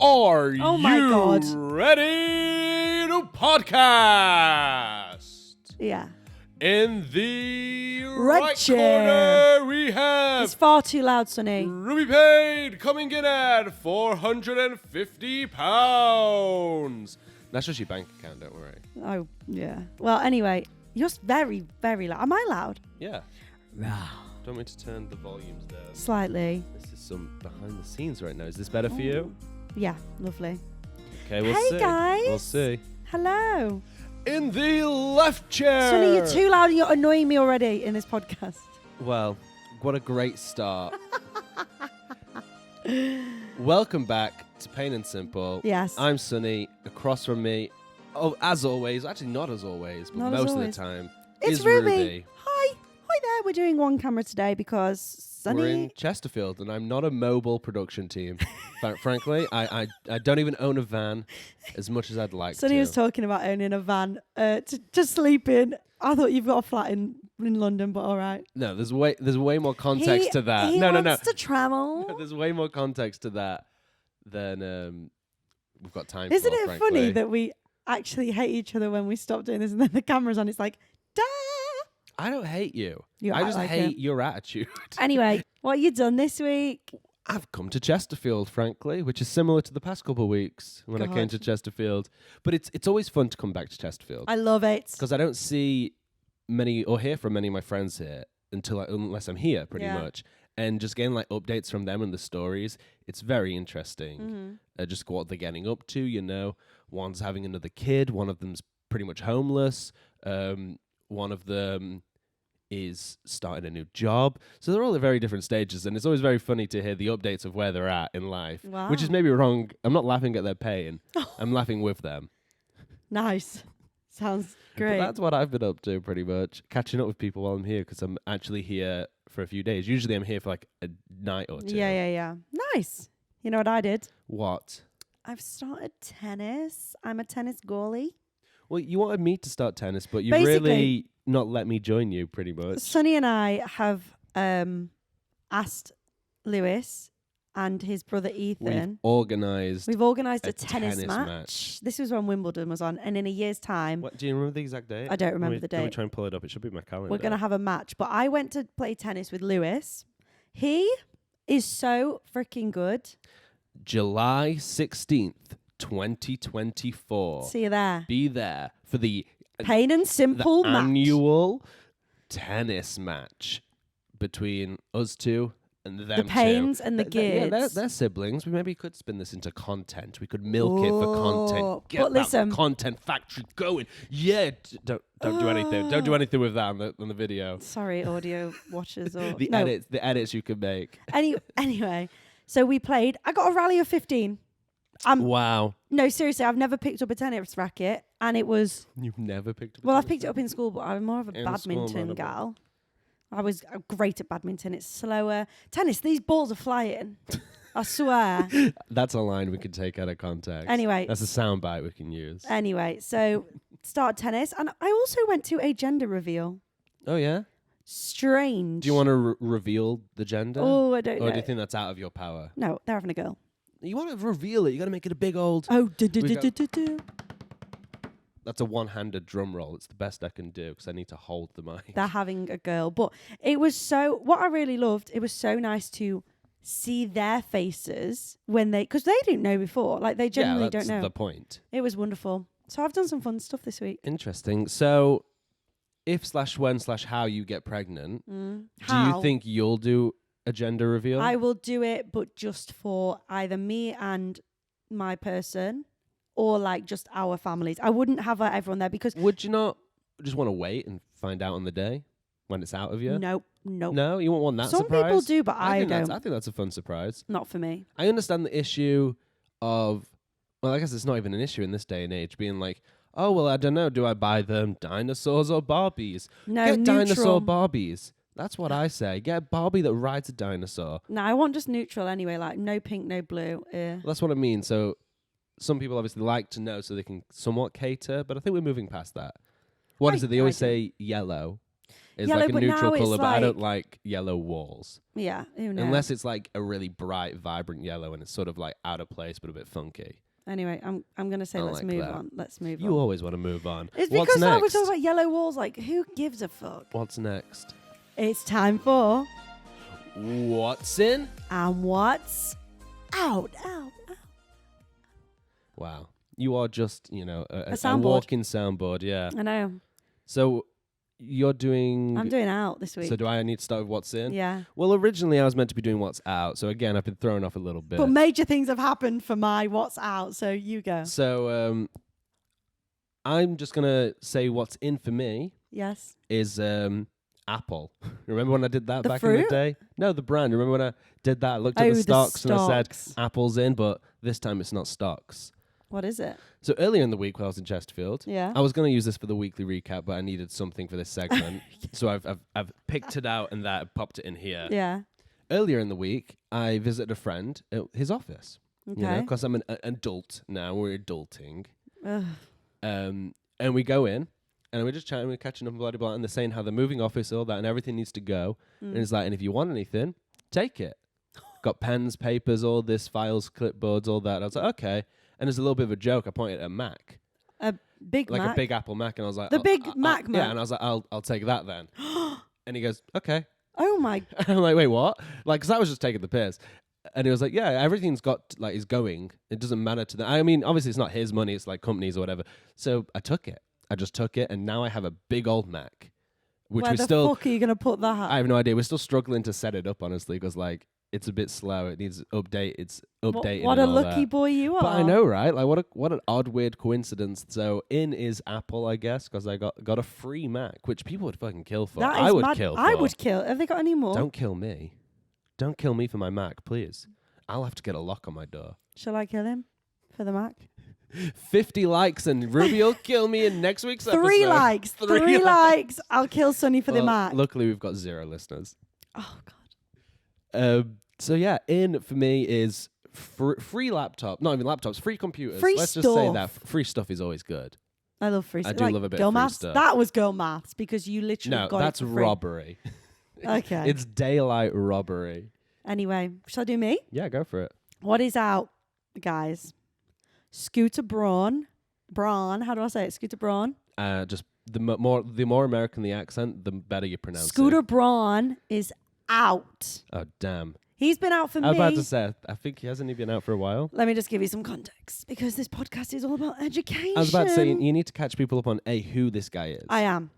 Are Oh my you God. ready to podcast? Yeah. In the Red right chair. corner, we have It's far too loud, Sonny. Ruby Payne coming in at £450. That's just your bank account, don't worry. Oh, yeah. Well, anyway, you're very, very loud. Am I loud? Yeah. Wow. Don't want me to turn the volumes down. Slightly. This is some behind the scenes right now. Is this better for you? Yeah, lovely. Okay, we'll Hey, see. guys. We'll see. Hello. In the left chair. Sonny, you're too loud and you're annoying me already in this podcast. Well, what a great start. Welcome back to Payne and Simple. Yes. I'm Sonny. Across from me, as always, actually not as always, but Not as most of the always. time, It's is Ruby. Hi. Hi there. We're doing one camera today because Sonny... We're in Chesterfield, and I'm not a mobile production team. Frankly, I don't even own a van as much as I'd like Sonny to. was talking about owning a van to sleep in. I thought you've got a flat in London, but all right. No, there's way more context to that. He No. wants to travel. There's way more context to that than we've got time Isn't for, it frankly. funny that we actually hate each other when we stop doing this and then the camera's on? It's like, duh. I don't hate you. You I act just like hate it. your attitude. Anyway, what you done this week? I've come to Chesterfield, frankly, which is similar to the past couple of weeks when I came God. to Chesterfield. But it's always fun to come back to Chesterfield I love it. because I don't see many or hear from many of my friends here unless I'm here, pretty Yeah. much. And just getting like updates from them and the stories, it's very interesting. Mm-hmm. Just what they're getting up to, you know. One's having another kid. One of them's pretty much homeless. One of them is starting a new job. So they're all at very different stages, and it's always very funny to hear the updates of where they're at in life, which is Wow. maybe wrong. I'm not laughing at their pain. I'm laughing with them. Nice. Sounds But great. that's what I've been up to pretty much, catching up with people while I'm here because I'm actually here for a few days. Usually I'm here for like a night or two. Yeah. Nice. You know what I did? What? I've started tennis. I'm a tennis goalie. Well, you wanted me to start tennis, but you Basically- really not let me join you pretty much. Sonny and I have asked Lewis and his brother Ethan. We've organised organised a a tennis match. match. This was when Wimbledon was on, and in a year's time, What, do you remember the exact date? I don't remember Let the me date. try and pull it up. It should be in my calendar. We're going to have a match. But I went to play tennis with Lewis. He is so freaking good. July 16th, 2024. See you there. Be there for the Payne and Simple match. annual tennis match between us two and them The Paynes and the Yeah, Geards. they're siblings. We maybe could spin this into content. We could milk it for Oh, content. Get but that listen. content factory going. Yeah, don't do anything. Don't do anything with that on the video. Sorry, audio watchers. Or The no. edits you could make. Anyway, so we played. I got a rally of 15. Wow. No, seriously, I've never picked up a tennis racket, and it was... You've never picked up a Well, I've tennis picked it up in school, but I'm more of a In school, badminton rather. gal. I was great at badminton. It's slower. Tennis, these balls are flying. I swear. That's a line we could take out of context. Anyway. That's a soundbite we can use. Anyway, so started tennis, and I also went to a gender reveal. Oh, yeah? Strange. Do you want to reveal the gender? Oh, I don't know. Or do you think that's out of your power? No, they're having a girl. You want to reveal it. You got to make it a big old... Oh, got- That's a one-handed drum roll. It's the best I can do because I need to hold the mic. they're having a girl. But it was so, what I really loved, it was so nice to see their faces when because they didn't know before. Like, they genuinely that's don't know. the point. It was wonderful. So I've done some fun stuff this week. Interesting. So, if/when/how you get pregnant, do How? you think you'll do a gender reveal? I will do it, but just for either me and my person, or like just our families. I wouldn't have everyone there because Would you not just want to wait and find out on the day when it's out of you? nope. No, you won't want that Some surprise? people do, but I think don't. I think that's a fun surprise. Not for me. I understand the issue of, well, I guess it's not even an issue in this day and age, being like, oh, well, I don't know, do I buy them dinosaurs or Barbies? No, Get neutral. dinosaur Barbies. That's what I say. Get a Barbie that rides a dinosaur. No, I want just neutral anyway. Like no pink, no blue. Well, that's what I mean. So some people obviously like to know so they can somewhat cater, but I think we're moving past that. What is it? They always say yellow. It's Yellow, like a but neutral now it's color, but I don't like- like yellow walls. Yeah, who knows? Unless it's like a really bright, vibrant yellow and it's sort of like out of place but a bit funky. Anyway, I'm gonna say I let's like move that. on. Let's move You on. always want to move on. It's What's because like, we're next? talking about yellow walls. Like, who gives a fuck? What's next? It's time for What's in? and what's out. Wow. You are just, a soundboard. walking soundboard, yeah. I know. So you're doing... I'm doing out this week. So do I need to start with what's in? Yeah. Well, originally I was meant to be doing what's out. So again, I've been thrown off a little bit. But major things have happened for my what's out. So you go. So I'm just going to say what's in for me Yes. is Apple. Remember when I did that The back in fruit? the day? No, the brand. Remember when I did that? I looked Oh, at the the stocks and I said stocks. Apple's in, but this time it's not stocks. What is it? So earlier in the week when I was in Chesterfield, Yeah. I was going to use this for the weekly recap, but I needed something for this segment. So I've picked it out and popped it in here. Yeah. Earlier in the week, I visited a friend at his office. Okay. Because I'm an adult now. We're adulting. Ugh. And we go in, and we're just chatting, we're catching up, blah, blah, blah, and they're saying how they're moving office, all that, and everything needs to go. And it's like, and if you want anything, take it. Got pens, papers, all this, files, clipboards, all that. And I was like, okay. And there's a little bit of a joke. I pointed at a Mac. A big Like Mac. a big Apple Mac. And I was like, The big Mac Yeah, Mac. and I was like, I'll take that then. And he goes, okay. Oh my. And I'm like, wait, what? Like, because I was just taking the piss. And he was like, yeah, everything's got, like, is going. It doesn't matter to them. I mean, obviously it's not his money. It's like companies or whatever. So I took it. I just took it. And now I have a big old Mac. Which Where we the still, fuck are you gonna put that? I have no idea. We're still struggling to set it up, honestly, because, like, it's a bit slow. It needs update. It's updating. What and a all lucky that. boy you are. But I know, right? Like, what an odd, weird coincidence. So in is Apple, I guess, because I got a free Mac, which people would fucking kill for. That I is would mad. kill for. I would kill. Have they got any more? Don't kill me. Don't kill me for my Mac, please. I'll have to get a lock on my door. Shall I kill him for the Mac? 50 likes and Ruby will kill me in next week's episode. 3 likes. 3 likes. I'll kill Sonny for the Well, Mac. Luckily, we've got 0 listeners. Oh god. So yeah, in for me is free laptop. Not even laptops, free computers. Free Let's just say stuff. that free stuff is always good. I love free I stuff. do like love a bit girl of free maths. stuff. That was girl maths because you literally No, got that's it for free. robbery. Okay. It's daylight robbery. Anyway, shall I do me? Yeah, go for it. What is out, guys? Scooter Braun. Braun. How do I say it? Scooter Braun. Just the more American the accent, the better you pronounce Scooter it. Braun is out. Oh damn! He's been out for I was me. about to say, I think he hasn't been out for a while. Let me just give you some context because this podcast is all about education. I was about to say you need to catch people up on who this guy is. I am.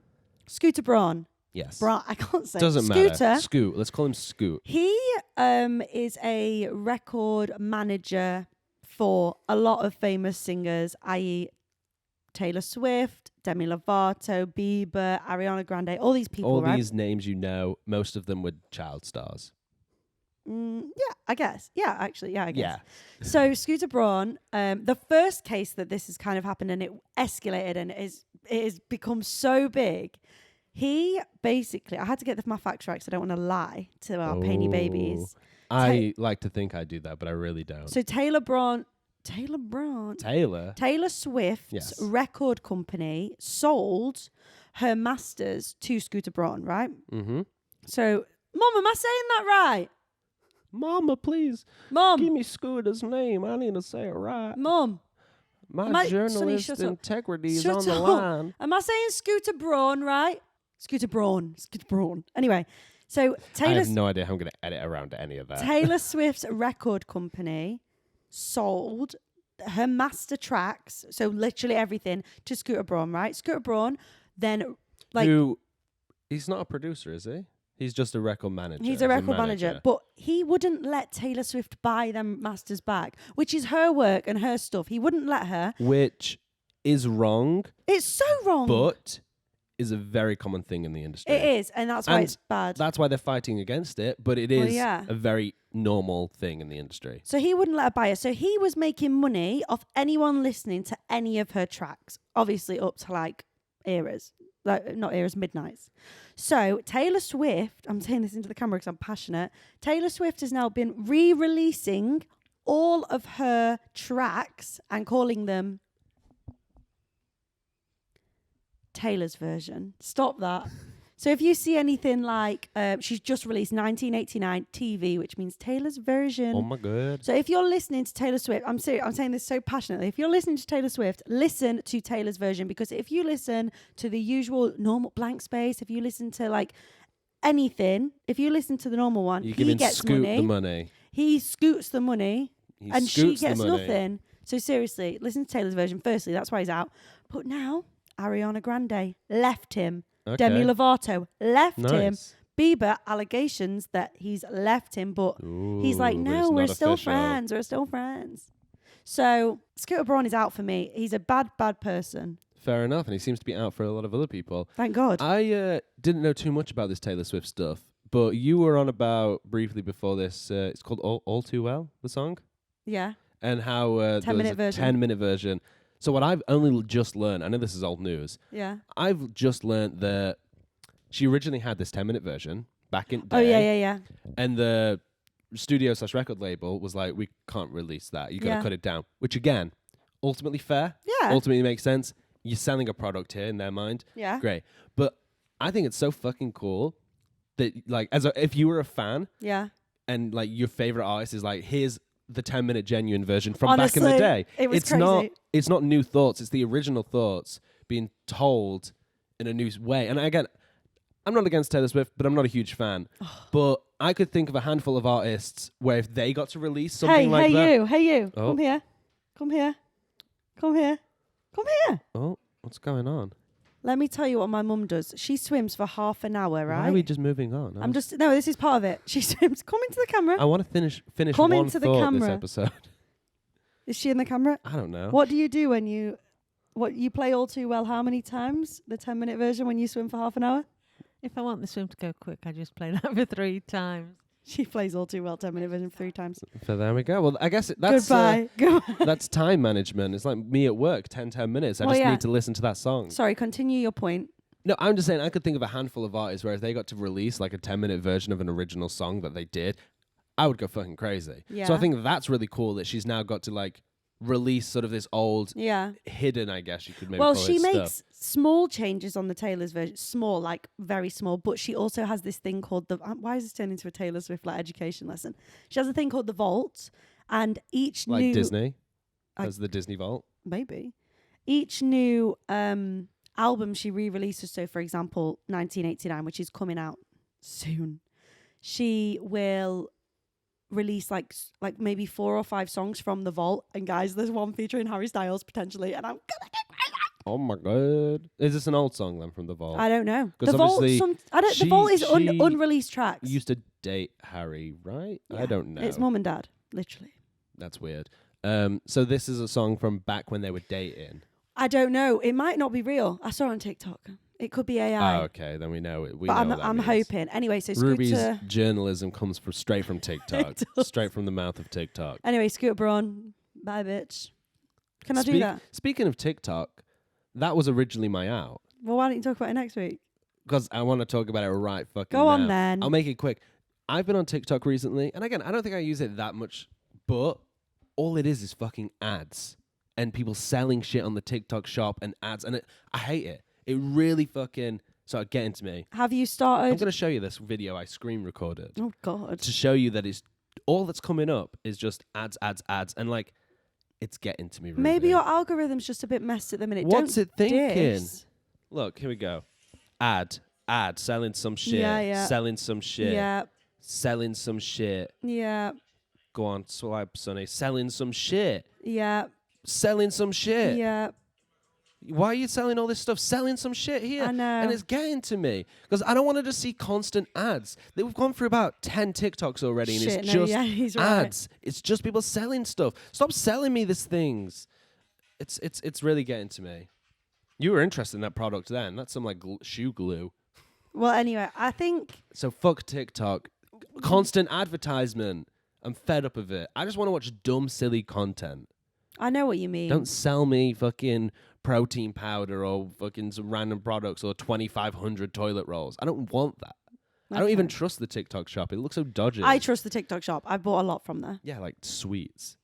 Scooter Braun. Yes. Braun. I can't say. Doesn't Scooter. matter. Scoot. Let's call him Scoot. He is a record manager for a lot of famous singers, i.e. Taylor Swift, Demi Lovato, Bieber, Ariana Grande, all these people, All right? these names most of them were child stars. Yeah, I guess. Yeah, actually, yeah, I guess. Yeah. So Scooter Braun, the first case that this has kind of happened and it escalated and it has become so big. He basically, I had to get my facts right because I don't want to lie to our Payne babies. I like to think I do that, but I really don't. So Taylor Swift's Yes. record company sold her masters to Scooter Braun, right? Mm-hmm. So, Mom, am I saying that right? Mama, please Mom, give me Scooter's name. I need to say it right. Mom, My Sonny, journalist shut up. integrity is Shut on the up. line. Am I saying Scooter Braun right? Scooter Braun. Anyway, so I have no idea how I'm going to edit around any of that. Taylor Swift's record company sold her master tracks, so literally everything, to Scooter Braun, right? Scooter Braun then, like... He's not a producer, is he? He's just a record manager. He's a record manager, but he wouldn't let Taylor Swift buy them masters back, which is her work and her stuff. He wouldn't let her. Which is wrong, It's so wrong. but is a very common thing in the industry. It is, and that's why it's bad. That's why they're fighting against it, but it is yeah. a very normal thing in the industry. So he wouldn't let her buy it. So he was making money off anyone listening to any of her tracks, obviously up to like eras. Like, not eras, midnights. So Taylor Swift, I'm saying this into the camera because I'm passionate. Taylor Swift has now been re-releasing all of her tracks and calling them Taylor's version. Stop that. So if you see anything like, she's just released 1989 TV, which means Taylor's version. Oh my god. So if you're listening to Taylor Swift, I'm serious, I'm saying this so passionately. If you're listening to Taylor Swift, listen to Taylor's version, because if you listen to the usual normal blank space, if you listen to like anything, if you listen to the normal one, You're he giving gets Scoot money. the money. He scoots the money, He and she scoots the gets money. nothing. So seriously, listen to Taylor's version. Firstly, that's why he's out. But now Ariana Grande left him. Okay. Demi Lovato left him. Nice. Bieber, allegations that he's left him, but he's like, Ooh, but no, it's we're not still official. friends. We're still friends. So Scooter Braun is out for me. He's a bad, bad person. Fair enough, and he seems to be out for a lot of other people. Thank God. I didn't know too much about this Taylor Swift stuff, but you were on about briefly before this. It's called All Too Well, the song, Yeah. and how 10-minute version. 10-minute version. So what I've only just learned, I know this is old news. Yeah. I've just learned that she originally had this 10-minute version back in. Oh, yeah. And the studio/record label was like, we can't release that. You got to Yeah. cut it down. Which again, ultimately fair. Yeah. Ultimately makes sense. You're selling a product here in their mind. Yeah. Great. But I think it's so fucking cool that like if you were a fan Yeah. and like your favorite artist is like, here's the 10-minute genuine version from back in the Honestly, day. it was It's not new thoughts. It's the original thoughts being told in a new way. And again, I'm not against Taylor Swift, but I'm not a huge fan. But I could think of a handful of artists where if they got to release something like that. Hey you. Oh. Come here. Come here. Come here. Come here. Oh, what's going on? Let me tell you what my mum does. She swims for half an hour, right? Why are we just moving on? No, this is part of it. She swims. Come into the camera. I want to finish Come one into the thought camera. this episode. Is she in the camera? I don't know. What do you do when you play All Too Well how many times? The 10-minute version when you swim for half an hour? If I want the swim to go quick, I just play that for 3 times. She plays All Too Well 10-minute version 3 times. So there we go. Well, I guess that's Goodbye. Goodbye. that's time management. It's like me at work, 10 minutes. I Well, just yeah. need to listen to that song. Sorry, continue your point. No, I'm just saying I could think of a handful of artists where if they got to release like a 10-minute version of an original song that they did, I would go fucking crazy. So I Yeah. think that's really cool that she's now got to like release sort of this old Yeah. hidden, I guess you could maybe Well, call she it makes stuff. small changes on the Taylor's version. Small, like very small. But she also has this thing called the... why is this turning into a Taylor Swift like education lesson? She has a thing called the Vault. And each Like new... Disney I- as the Disney Vault. Maybe. Each new album she re-releases, so for example 1989, which is coming out soon, she will release like maybe 4 or 5 songs from the vault. And guys, there's one featuring Harry Styles potentially, and I'm gonna get crazy. Oh my god! Is this an old song then from the Vault? I don't know. 'Cause The vault, obviously the vault is she unreleased tracks. Used to date Harry, right? Yeah. I don't know. It's mum and dad, literally. That's weird. So this is a song from back when they were dating. I don't know. It might not be real. I saw it on TikTok. It could be AI. Oh, okay. Then we know it. We but know what that I'm means. hoping. Anyway, so Ruby's Scooter. journalism comes straight from TikTok, does. straight from the mouth of TikTok. Anyway, Scooter Braun. Bye, bitch. Can I do that? Speaking of TikTok, that was originally my out Well, why don't you talk about it next week? because I want to talk about it right fucking Go on now. then. I'll make it quick. I've been on TikTok recently, and again, I don't think I use it that much, but all it is fucking ads and people selling shit on the TikTok shop and ads, and I hate it. It really fucking started getting to me. Have you I'm started? going to show you this video I screen recorded Oh God. to show you that it's all that's coming up is just ads, and like it's getting to me. Ruby. Maybe your algorithm's just a bit messed at the minute. What's Don't it thinking? diss. Look, here we go. Ad, selling some shit. Yeah. Selling some shit. Yeah. Selling some shit. Yeah. Go on, swipe, Sonny. Selling some shit. Yeah. Selling some shit. Yeah. Why are you selling all this stuff? Selling some shit here. I know. And it's getting to me. Because I don't want to just see constant ads. We've gone through about 10 TikToks already, and Shit, it's no, just yeah, he's right. ads. It's just people selling stuff. Stop selling me these things. It's really getting to me. You were interested in that product then. That's some like shoe glue. Well, anyway, I think So fuck TikTok. Constant advertisement. I'm fed up of it. I just want to watch dumb, silly content. I know what you mean. Don't sell me fucking protein powder or fucking some random products or 2,500 toilet rolls. I don't want that. I don't Okay. even trust the TikTok shop. It looks so dodgy. I trust the TikTok shop. I bought a lot from there. Yeah, like sweets.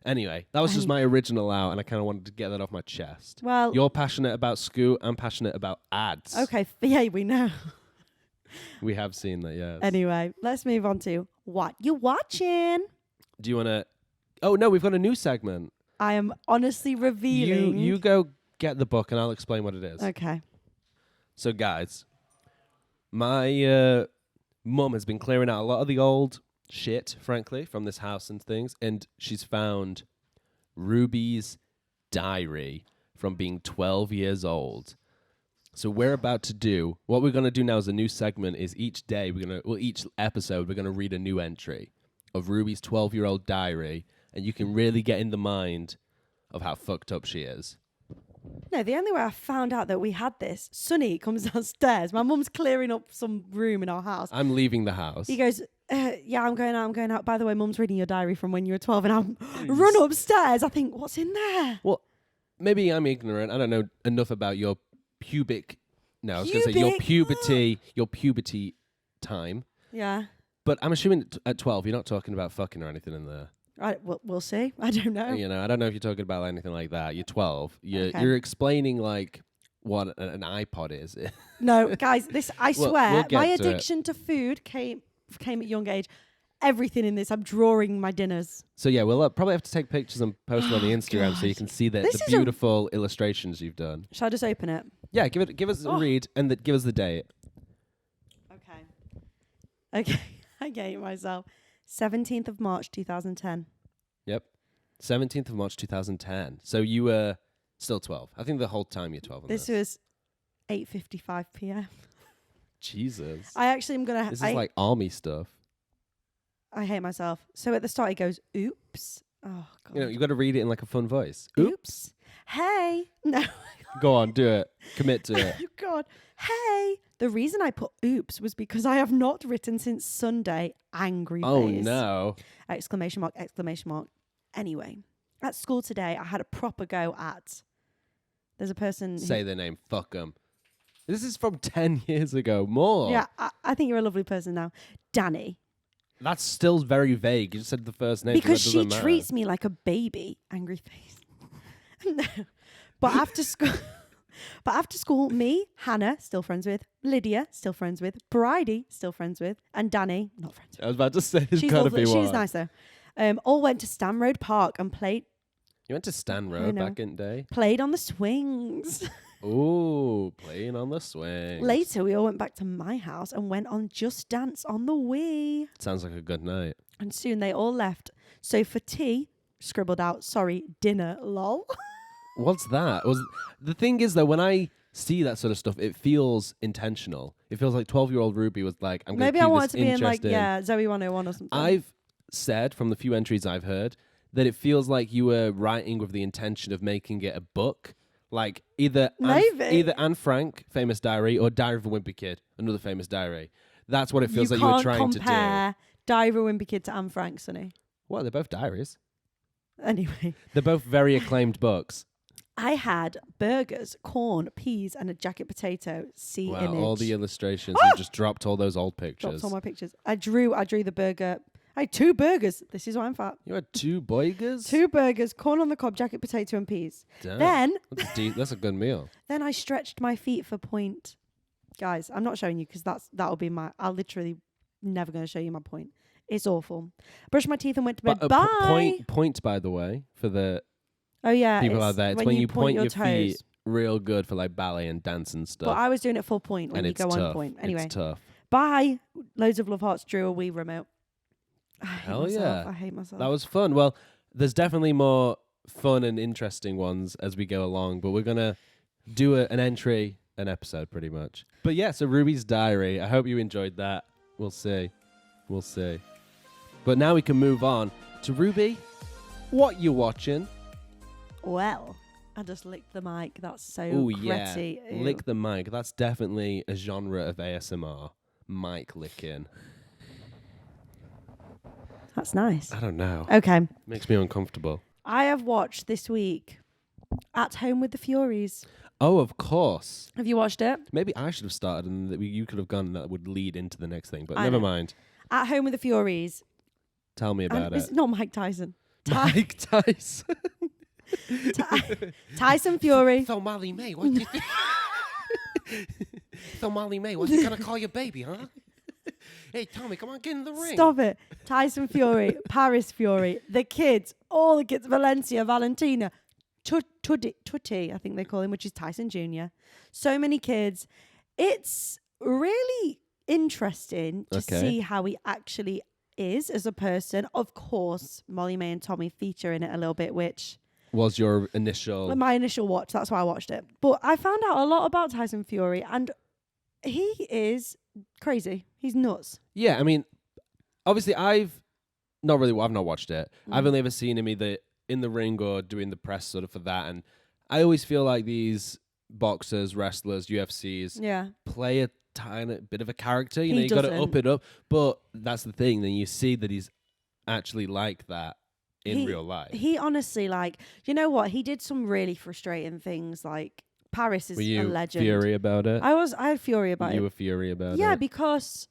Anyway, that was just my original out, and I kind of wanted to get that off my chest. Well, You're passionate about Scoot. I'm passionate about ads. okay. Yeah, we know. We have seen that, yes. Anyway, let's move on to what you watching. Do you want to... Oh, no, we've got a new segment. I am honestly revealing. You go get the book and I'll explain what it is. Okay. So, guys, my mum has been clearing out a lot of the old shit, frankly, from this house and things, and she's found Ruby's diary from being 12 years old. So we're about to do, what we're going to do now is a new segment is each day, each episode, we're going to read a new entry of Ruby's 12-year-old diary, and you can really get in the mind of how fucked up she is. No, the only way I found out that we had this, Sonny comes downstairs. My mum's clearing up some room in our house. I'm leaving the house. He goes, yeah, I'm going out. By the way, mum's reading your diary from when you were 12. And I run upstairs. I think, what's in there? Well, maybe I'm ignorant. I don't know enough about your pubic... No, I was going to say your puberty time. Yeah. But I'm assuming at 12, you're not talking about fucking or anything in there. Right, we'll see. I don't know. You know, I don't know if you're talking about anything like that. You're 12. Okay. You're explaining like what an iPod is. No, guys, I swear, we'll get my to addiction to food came at a young age. Everything in this, I'm drawing my dinners. So yeah, we'll probably have to take pictures and post them on the Instagram so you can see the beautiful illustrations you've done. Shall I just open it? Yeah, give us a read and give us the date. Okay, I gave it myself. 17th of March, 2010. Yep. 17th of March, 2010. So you were still 12. I think the whole time you're 12 on this. This was 8:55 p.m. Jesus. I actually am going to... This is like army stuff. I hate myself. So at the start it goes, oops. Oh, God. You know, you got to read it in like a fun voice. Oops. Hey. No. Go on, do it. Commit to it. Oh, God. Hey. The reason I put oops was because I have not written since Sunday. Angry face. Oh, no. Exclamation mark, exclamation mark. Anyway, at school today, I had a proper go at... There's a person... Say their name. Fuck them. This is from 10 years ago. More. Yeah, I think you're a lovely person now. Danny. That's still very vague. You just said the first name. Because so she that doesn't treats me like a baby. Angry face. No. But after school, me, Hannah, still friends with, Lydia, still friends with, Bridie, still friends with, and Danny, not friends with. I was about to say, it's She's gotta lovely. be one. She's nice though. All went to Stanroad Park and played You went to Stan Road back in the day? Played on the swings. Ooh, playing on the swing. Later, we all went back to my house and went on Just Dance on the Wii. Sounds like a good night. And soon they all left. So for tea, scribbled out, sorry, dinner, lol. What's that? The thing is, though, when I see that sort of stuff, it feels intentional. It feels like 12-year-old Ruby was like, I'm going to Maybe I wanted to be in like, Zoe 101 or something. I've said from the few entries I've heard that it feels like you were writing with the intention of making it a book. Like either Anne Frank, famous diary, or Diary of a Wimpy Kid, another famous diary. That's what it feels like you were trying to do. You can't compare Diary of a Wimpy Kid to Anne Frank, Sonny. Well, they're both diaries. Anyway. They're both very acclaimed books. I had burgers, corn, peas, and a jacket potato. See wow, image. all the illustrations. You just dropped all those old pictures. Dropped all my pictures. I drew the burger. I had 2 burgers. This is why I'm fat. You had 2 burgers? 2 burgers, corn on the cob, jacket potato, and peas. Damn. Then that's a good meal. Then I stretched my feet for point. Guys, I'm not showing you because that'll be I'll literally never going to show you my point. It's awful. Brushed my teeth and went to bed. Bye. Point, by the way, for the people out there. It's when you point your toes. feet real good for like ballet and dance and stuff. But I was doing it full point when and you it's go tough. on point. Anyway. It's tough. Bye. Loads of love hearts, drew a Wii remote. Hell yeah. I hate myself. That was fun. Well, there's definitely more fun and interesting ones as we go along, but we're going to do an episode pretty much. But yeah, so Ruby's diary. I hope you enjoyed that. We'll see. But now we can move on to Ruby. What you watching? Well, I just licked the mic. That's so gritty. Yeah. Lick the mic. That's definitely a genre of ASMR. Mic licking. That's nice. I don't know. Okay. Makes me uncomfortable. I have watched this week At Home with the Furies. Oh, of course. Have you watched it? Maybe I should have started and you could have gone and that would lead into the next thing, but never mind. At Home with the Furies. Tell me about it. It's not Mike Tyson. Mike Tyson. Tyson Fury. So Molly May, what do you think? So Molly May, what's he gonna call your baby, huh? Hey, Tommy, come on, get in the ring. Stop it. Tyson Fury, Paris Fury, the kids, all the kids, Valencia, Valentina, Tutti, I think they call him, which is Tyson Jr. So many kids. It's really interesting to see how he actually is as a person. Of course, Molly May and Tommy feature in it a little bit, which was your initial... my initial watch. That's why I watched it. But I found out a lot about Tyson Fury, and he is crazy. He's nuts. Yeah, I mean, obviously I've not watched it. I've only ever seen him either in the ring or doing the press sort of for that. And I always feel like these boxers, wrestlers, UFCs play a tiny bit of a character. You know, you got to up it up. But that's the thing. Then you see that he's actually like that in real life. He honestly, like, you know what? He did some really frustrating things. Like, Paris is a legend. Were you fury about it? I had fury about it. You were fury about it? Yeah, because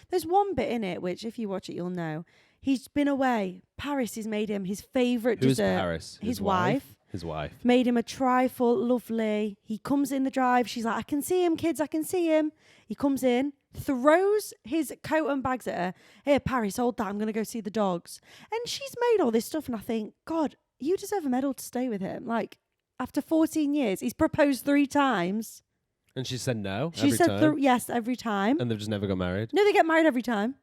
there's one bit in it which, if you watch it, you'll know. He's been away. Paris has made him his favourite dessert. Who's Paris? His wife. His wife. Made him a trifle, lovely. He comes in the drive. She's like, I can see him, kids. I can see him. He comes in, throws his coat and bags at her. Here, Paris, hold that. I'm going to go see the dogs. And she's made all this stuff. And I think, God, you deserve a medal to stay with him. Like, after 14 years, he's proposed 3 times. And she said no? She said yes every time. And they've just never got married? No, they get married every time.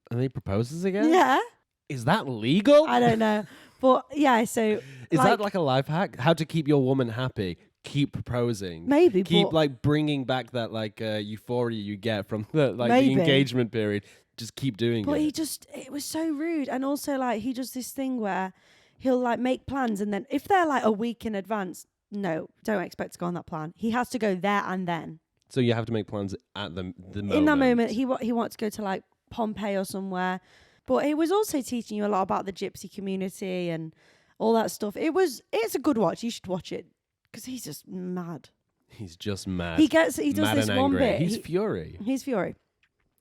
And he proposes again? Yeah. Is that legal? I don't know. But yeah, so... Is that like a life hack? How to keep your woman happy? Keep proposing. Maybe. Keep like bringing back that like euphoria you get from the the engagement period. Just keep doing it. But it was so rude. And also like he does this thing where he'll like make plans and then if they're like a week in advance, no, don't expect to go on that plan. He has to go there and then. So you have to make plans at the moment. In that moment, he wants to go to like Pompeii or somewhere. But it was also teaching you a lot about the gypsy community and all that stuff. It's a good watch. You should watch it because he's just mad. He's just mad. He does mad this and one angry. bit. He's fury. He's fury.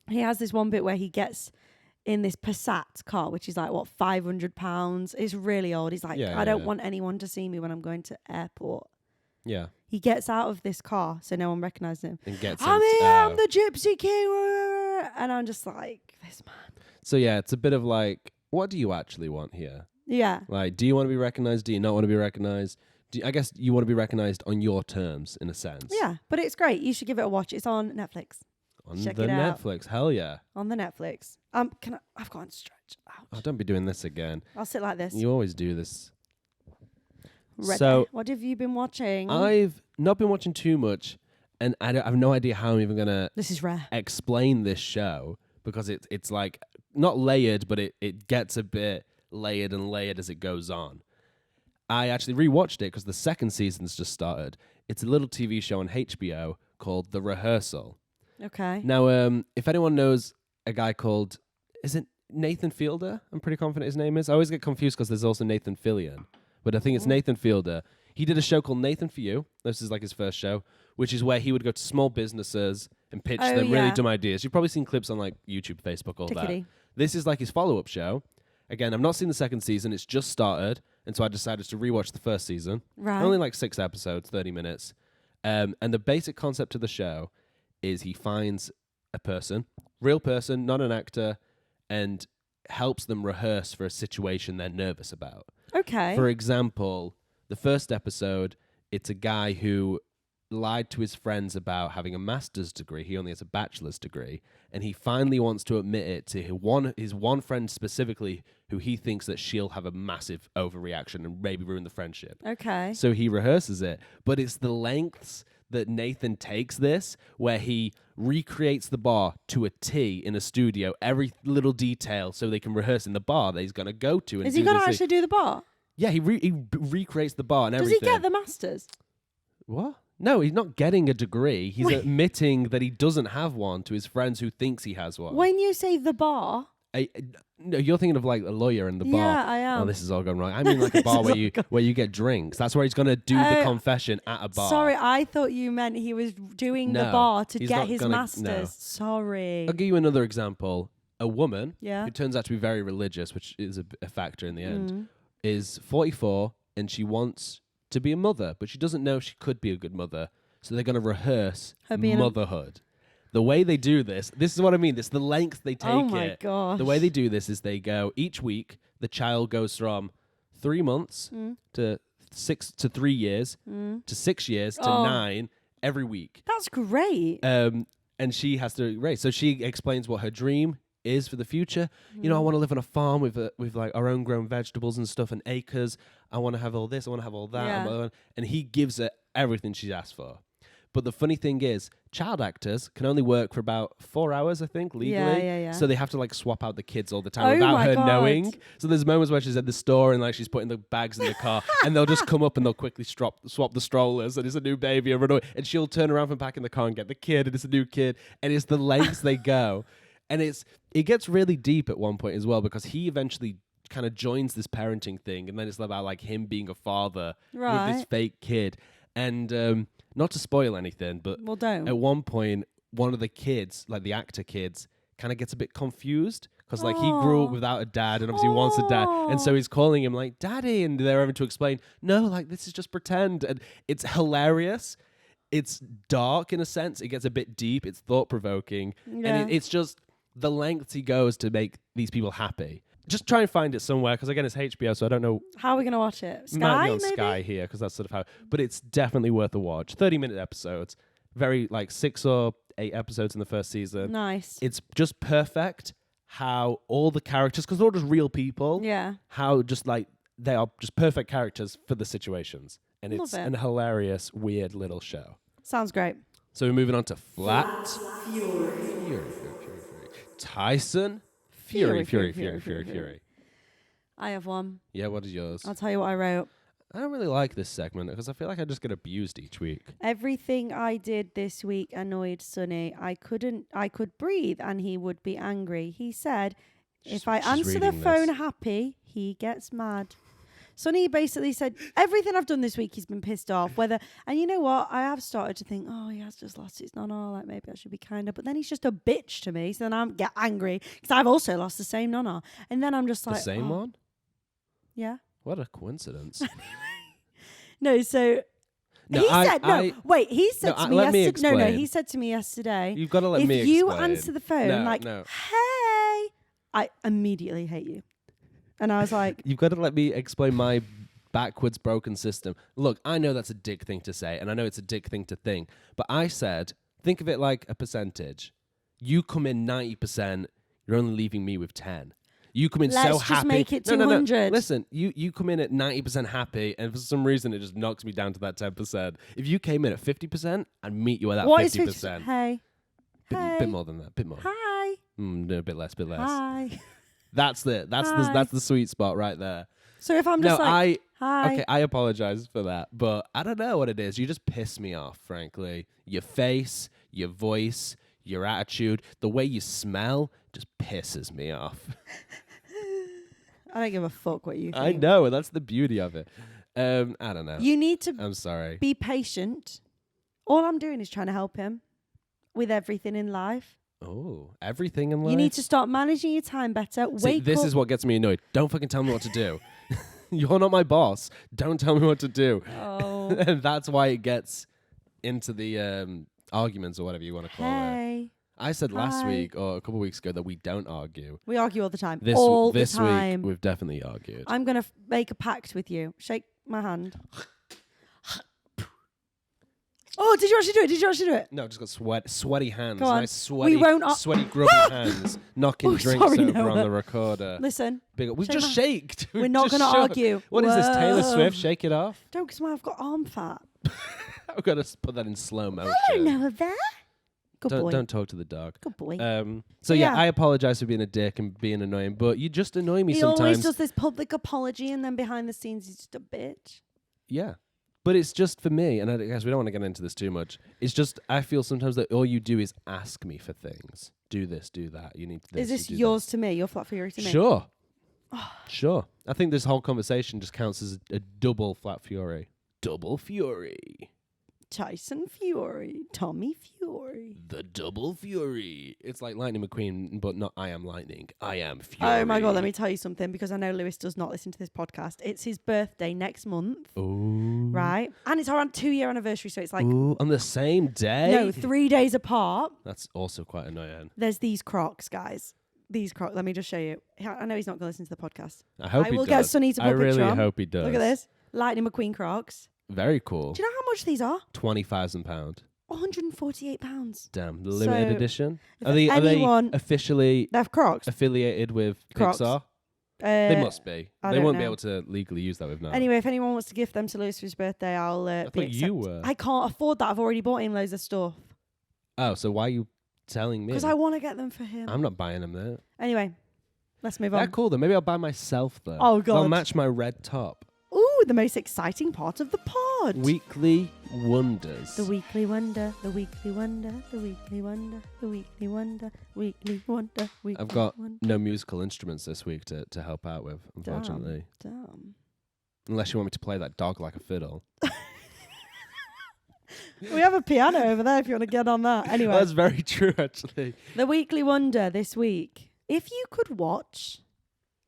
He has this one bit where he gets in this Passat car, which is like, what, £500. It's really old. He's like, I don't want anyone to see me when I'm going to airport. Yeah. He gets out of this car so no one recognises him. And gets I'm here, I'm the Gypsy King. And I'm just like, this man. So yeah, it's a bit of like, what do you actually want here? Yeah. Like, do you want to be recognized? Do you not want to be recognized? I guess you want to be recognized on your terms, in a sense. Yeah, but it's great. You should give it a watch. It's on Netflix. Check it out. Netflix, hell yeah. On the Netflix. I've gone stretch out. Oh, don't be doing this again. I'll sit like this. You always do this. Ready. So, what have you been watching? I've not been watching too much, and I have no idea how I'm even gonna. This is rare. Explain this show because it's like not layered, but it gets a bit layered and layered as it goes on. I actually rewatched it because the second season's just started. It's a little TV show on HBO called The Rehearsal. Okay. Now, if anyone knows a guy called, is it Nathan Fielder? I'm pretty confident his name is. I always get confused because there's also Nathan Fillion, but I think it's Nathan Fielder. He did a show called Nathan For You. This is like his first show, which is where he would go to small businesses and pitch them really dumb ideas. You've probably seen clips on like YouTube, Facebook, all that. This is like his follow-up show. Again, I've not seen the second season. It's just started. And so I decided to rewatch the first season. Right. Only like 6 episodes, 30 minutes. And the basic concept of the show is he finds a person, real person, not an actor, and helps them rehearse for a situation they're nervous about. Okay. For example, the first episode, it's a guy who lied to his friends about having a master's degree. He only has a bachelor's degree. And he finally wants to admit it to his one friend specifically, who he thinks that she'll have a massive overreaction and maybe ruin the friendship. Okay. So he rehearses it. But it's the lengths that Nathan takes this, where he recreates the bar to a T in a studio, every little detail, so they can rehearse in the bar that he's going to go to. And is he going to actually do the bar? Yeah, he recreates the bar and everything. Does he get the masters? What? No, he's not getting a degree. He's admitting that he doesn't have one to his friends who thinks he has one. When you say the bar... No, you're thinking of like a lawyer in the bar. Yeah, I am. Oh, this has all gone wrong. I mean like a bar where you get drinks. That's where he's going to do the confession at a bar. Sorry, I thought you meant he was doing the bar to get his masters. No. Sorry. I'll give you another example. A woman who turns out to be very religious, which is a factor in the end, is 44 and she wants to be a mother, but she doesn't know if she could be a good mother. So they're going to rehearse Her being a- motherhood. The way they do this is what I mean. This is the length they take Oh my it. gosh. The way they do this is they go each week. The child goes from 3 months to 3 years to 6 years to 9 every week. That's great. And she has to race. So she explains what her dream is for the future. You know, I want to live on a farm with like our own grown vegetables and stuff and acres. I want to have all this. I want to have all that. Yeah. And he gives her everything she asked for. But the funny thing is, child actors can only work for about 4 hours, I think, legally. Yeah. So they have to like swap out the kids all the time Oh without my her God. knowing. So there's moments where she's at the store and like she's putting the bags in the car and they'll just come up and they'll quickly swap the strollers and it's a new baby and run away. And she'll turn around from back in the car and get the kid and it's a new kid. And it's the lengths they go. And it gets really deep at one point as well because he eventually kind of joins this parenting thing. And then it's about like him being a father with this Right. fake kid. And not to spoil anything, but Well, don't. at one point, one of the kids, like the actor kids, kind of gets a bit confused because like he grew up Aw. without a dad and obviously wants a dad. And so Aw. he's calling him like daddy. And they're having to explain, no, like this is just pretend. And it's hilarious. It's dark in a sense. It gets a bit deep. It's thought provoking. Yeah. And it's just the lengths he goes to make these people happy. Just try and find it somewhere because again, it's HBO, so I don't know. How are we going to watch it? Sky, Might be on maybe? Sky here because that's sort of how. But it's definitely worth a watch. 30-minute episodes, very like 6 or 8 episodes in the first season. Nice. It's just perfect how all the characters, because they're all just real people. Yeah. How just like they are just perfect characters for the situations, and Love it's it. an hilarious, weird little show. Sounds great. So we're moving on to Flat Fury. Tyson Fury. I have one. Yeah, what is yours? I'll tell you what I wrote. I don't really like this segment because I feel like I just get abused each week. Everything I did this week annoyed Sonny. I could breathe and he would be angry. He said, if I She's answer the reading phone this. happy, he gets mad. Sonny basically said, everything I've done this week, he's been pissed off. And you know what? I have started to think, oh, he has just lost his nonna. Like, maybe I should be kinder. But then he's just a bitch to me. So then I get angry because I've also lost the same nonna. And then I'm just The like, same oh, one? yeah. What a coincidence. No, so No, he I- said, I- wait, he said No, to me let me yesterday. No, explain. he said to me yesterday, You've got to let if me you explain. answer the phone No, like, no. hey, I immediately hate you. And I was like, You've got to let me explain my backwards broken system. Look, I know that's a dick thing to say, and I know it's a dick thing to think, but I said, think of it like a percentage. You come in 90%, you're only leaving me with 10. You come in so Let's happy. just make it No. 200. Listen, you come in at 90% happy, and for some reason it just knocks me down to that 10%. If you came in at 50%, I'd meet you at that what is 50%. 50%? Hey. Hey. Bit more than that. Bit more. Hi. No, a bit less. Hi. That's Hi. the sweet spot right there. So if I'm just hi. Okay, I apologize for that, but I don't know what it is. You just piss me off, frankly. Your face, your voice, your attitude, the way you smell just pisses me off. I don't give a fuck what you think. I know, and that's the beauty of it. I don't know. You need to I'm sorry. be patient. All I'm doing is trying to help him with everything in life. Oh, everything in life? You need to start managing your time better. See, this is what gets me annoyed. Don't fucking tell me what to do. You're not my boss. Don't tell me what to do. Oh. And that's why it gets into the arguments or whatever you want to call it. Hey. I said last Hi. week or a couple of weeks ago that we don't argue. We argue all the time. This all this the time. week we've definitely argued. I'm going to make a pact with you. Shake my hand. Oh, did you actually do it? No, just got sweaty hands. Go on. Nice sweaty, We won't sweaty grubby hands, knocking Oh, drinks sorry, over Noah. on the recorder. Listen, Big, we Shake just my- shaked. we're not going to argue. What is this, Taylor Whoa. Swift? Shake it off. Don't, because I've got arm fat. I've got to put that in slow motion. Hello, Noah there. Good boy. Don't talk to the dog. Good boy. So yeah, Yeah. I apologize for being a dick and being annoying, but you just annoy me He sometimes. always does this public apology, and then behind the scenes, he's just a bitch. Yeah. But it's just for me, and I guess we don't want to get into this too much. It's just, I feel sometimes that all you do is ask me for things. Do this, do that. You need this. Is this you do yours to me? Your flat fury to that. me? Sure. Sure. I think this whole conversation just counts as a double flat fury. Double fury. Tyson Fury, Tommy Fury. The double fury. It's like Lightning McQueen, but not I am lightning. I am fury. Oh my God, let me tell you something, because I know Lewis does not listen to this podcast. It's his birthday next month. Ooh. Right? And it's our 2-year anniversary, so it's like... Ooh, on the same day? No, 3 days apart. That's also quite annoying. There's these Crocs, guys. These Crocs. Let me just show you. I know he's not going to listen to the podcast. I hope I he will does. get Sonny to put I a picture really on. hope he does. Look at this. Lightning McQueen Crocs. Very cool. Do you know how much these are? £20,000. £148. Damn, the limited So, edition. if Are they anyone- officially They're Crocs. affiliated with Crocs. Pixar? They must be. I They don't won't be know. able to legally use that with now. Anyway, if anyone wants to gift them to Lewis for his birthday, I'll I be thought you accept- were. I can't afford that. I've already bought him loads of stuff. Oh, so why are you telling me? Because I want to get them for him. I'm not buying them there. Anyway, let's move They're on. cool though. Maybe I'll buy myself though. Oh, They'll God. match my red top. Ooh, the most exciting part of the pod. Weekly wonders. The weekly wonder, the weekly wonder, the weekly wonder, the weekly wonder, weekly wonder, weekly I've got wonder. no musical instruments this week to help out with, unfortunately. Damn. Unless you want me to play that dog like a fiddle. We have a piano over there if you want to get on that. Anyway, That's very true, actually. the weekly wonder this week. If you could watch